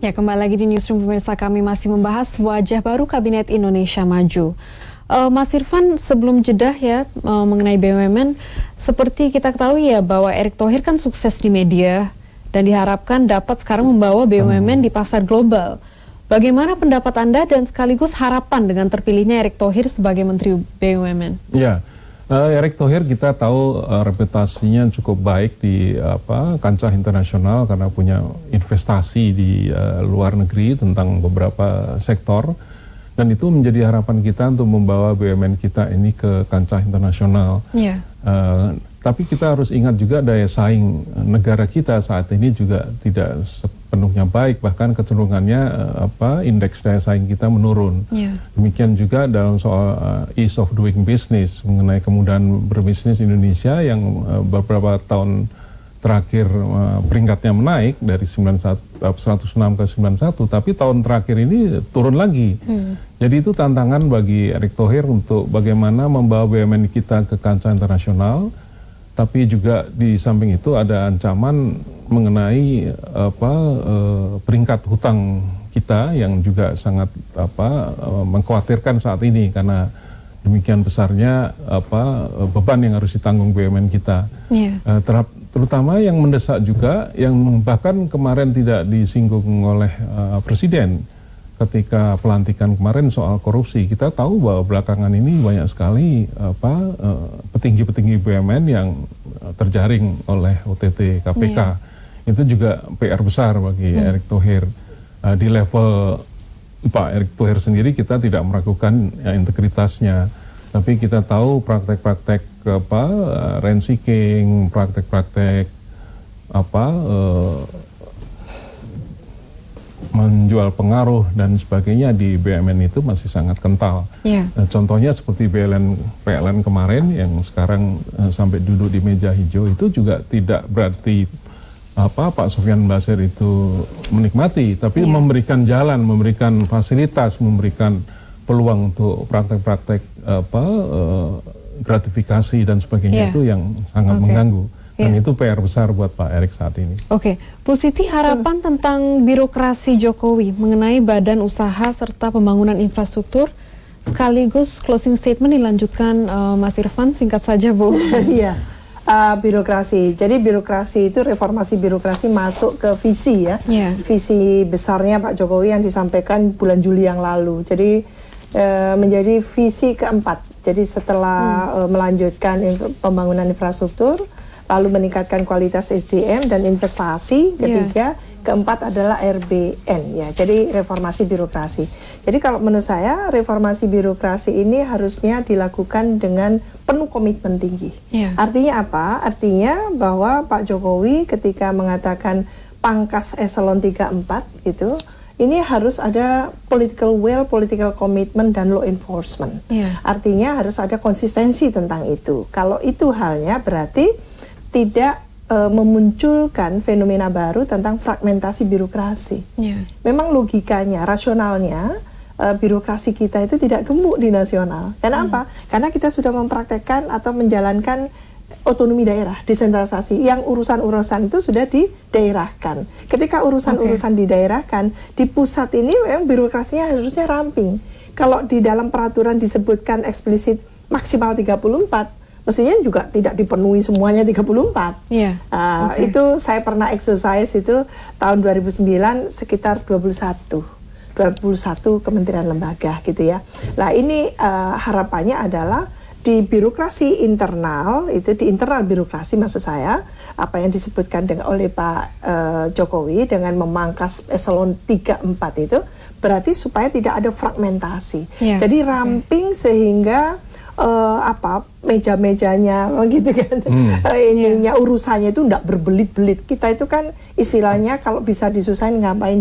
Ya, kembali lagi di Newsroom pemirsa, kami masih membahas wajah baru Kabinet Indonesia Maju. Mas Irfan, sebelum jeda ya mengenai BUMN, seperti kita ketahui ya bahwa Erick Thohir kan sukses di media dan diharapkan dapat sekarang membawa BUMN di pasar global. Bagaimana pendapat Anda dan sekaligus harapan dengan terpilihnya Erick Thohir sebagai Menteri BUMN? Ya, Erick Thohir kita tahu reputasinya cukup baik di kancah internasional karena punya investasi di luar negeri tentang beberapa sektor, dan itu menjadi harapan kita untuk membawa BUMN kita ini ke kancah internasional. Yeah. Tapi kita harus ingat juga daya saing negara kita saat ini juga tidak sepenuhnya baik, bahkan kecenderungannya indeks daya saing kita menurun. Yeah. Demikian juga dalam soal ease of doing business, mengenai kemudahan berbisnis Indonesia yang beberapa tahun terakhir peringkatnya menaik dari 106 ke 91, tapi tahun terakhir ini turun lagi. Jadi itu tantangan bagi Erick Thohir untuk bagaimana membawa BUMN kita ke kancah internasional. Tapi juga di samping itu ada ancaman mengenai peringkat hutang kita yang juga sangat mengkhawatirkan saat ini karena demikian besarnya beban yang harus ditanggung BUMN kita. Yeah. Terutama yang mendesak juga, yang bahkan kemarin tidak disinggung oleh Presiden ketika pelantikan kemarin soal korupsi. Kita tahu bahwa belakangan ini banyak sekali petinggi-petinggi BUMN yang terjaring oleh OTT KPK. Yeah. Itu juga PR besar bagi Erick Thohir. Di level Pak Erick Thohir sendiri kita tidak meragukan integritasnya, tapi kita tahu praktek-praktek rent seeking, praktek-praktek menjual pengaruh dan sebagainya di BUMN itu masih sangat kental. Yeah. Contohnya seperti PLN kemarin yang sekarang sampai duduk di meja hijau, itu juga tidak berarti Pak Sofyan Basir itu menikmati, tapi memberikan jalan, memberikan fasilitas, memberikan peluang untuk praktek-praktek gratifikasi dan sebagainya itu yang sangat mengganggu. Dan itu PR besar buat Pak Erick saat ini. Oke, Bu Siti, harapan tentang birokrasi Jokowi mengenai badan usaha serta pembangunan infrastruktur, sekaligus closing statement dilanjutkan Mas Irfan, singkat saja Bu. Iya, birokrasi. Jadi birokrasi itu, reformasi birokrasi masuk ke visi ya. Yeah. Visi besarnya Pak Jokowi yang disampaikan bulan Juli yang lalu. Jadi menjadi visi keempat. Jadi setelah melanjutkan pembangunan infrastruktur, lalu meningkatkan kualitas SDM dan investasi, ketiga, keempat adalah RBN ya. Jadi reformasi birokrasi. Jadi kalau menurut saya reformasi birokrasi ini harusnya dilakukan dengan penuh komitmen tinggi. Artinya apa? Artinya bahwa Pak Jokowi ketika mengatakan pangkas eselon 3-4 gitu, ini harus ada political will, political commitment, dan law enforcement. Artinya harus ada konsistensi tentang itu. Kalau itu halnya berarti tidak memunculkan fenomena baru tentang fragmentasi birokrasi. Memang logikanya, rasionalnya, birokrasi kita itu tidak gemuk di nasional. Karena apa? Karena kita sudah mempraktekkan atau menjalankan otonomi daerah, desentralisasi, yang urusan-urusan itu sudah didaerahkan. Ketika urusan-urusan didaerahkan, di pusat ini memang birokrasinya harusnya ramping. Kalau di dalam peraturan disebutkan eksplisit maksimal 34, mestinya juga tidak dipenuhi semuanya 34. Itu saya pernah exercise itu tahun 2009 sekitar 21 kementerian lembaga gitu ya. Nah ini harapannya adalah di birokrasi internal, itu di internal birokrasi maksud saya, apa yang disebutkan oleh Pak Jokowi dengan memangkas eselon 3-4 itu berarti supaya tidak ada fragmentasi. Jadi ramping sehingga meja-mejanya gitu kan, ininya urusannya itu enggak berbelit-belit. Kita itu kan istilahnya kalau bisa disusahin ngapain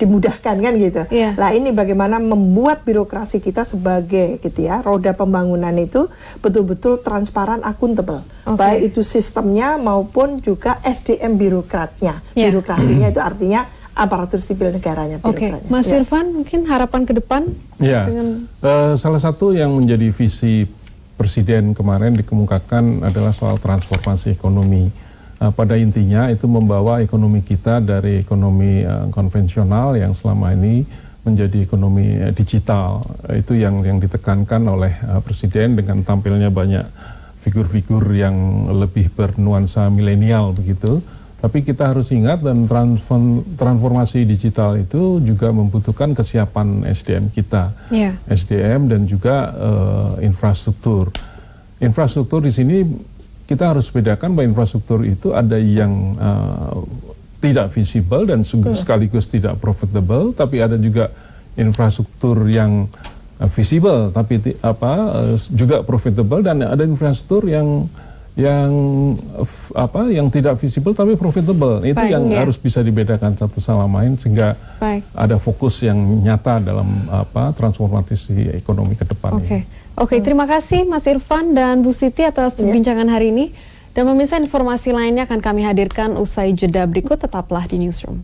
dimudahkan kan gitu. Nah ini bagaimana membuat birokrasi kita sebagai gitu ya, roda pembangunan itu betul-betul transparan, akuntabel. Baik itu sistemnya maupun juga SDM birokratnya. Birokrasinya itu artinya aparatur sipil negaranya. Mas Irfan, mungkin harapan ke depan? Dengan... salah satu yang menjadi visi Presiden kemarin dikemukakan adalah soal transformasi ekonomi. pada intinya itu membawa ekonomi kita dari ekonomi konvensional yang selama ini menjadi ekonomi digital. Itu yang ditekankan oleh Presiden dengan tampilnya banyak figur-figur yang lebih bernuansa milenial begitu. Tapi kita harus ingat dan transformasi digital itu juga membutuhkan kesiapan SDM kita, SDM dan juga infrastruktur. Infrastruktur di sini kita harus bedakan bahwa infrastruktur itu ada yang tidak visible dan sekaligus tidak profitable, tapi ada juga infrastruktur yang visible tapi juga profitable, dan ada infrastruktur yang tidak visible tapi profitable. Itu yang harus bisa dibedakan satu sama lain sehingga ada fokus yang nyata dalam transformasi ekonomi ke depan. Oke, terima kasih Mas Irfan dan Bu Siti atas perbincangan hari ini. Dan pemirsa, informasi lainnya akan kami hadirkan usai jeda berikut. Tetaplah di Newsroom.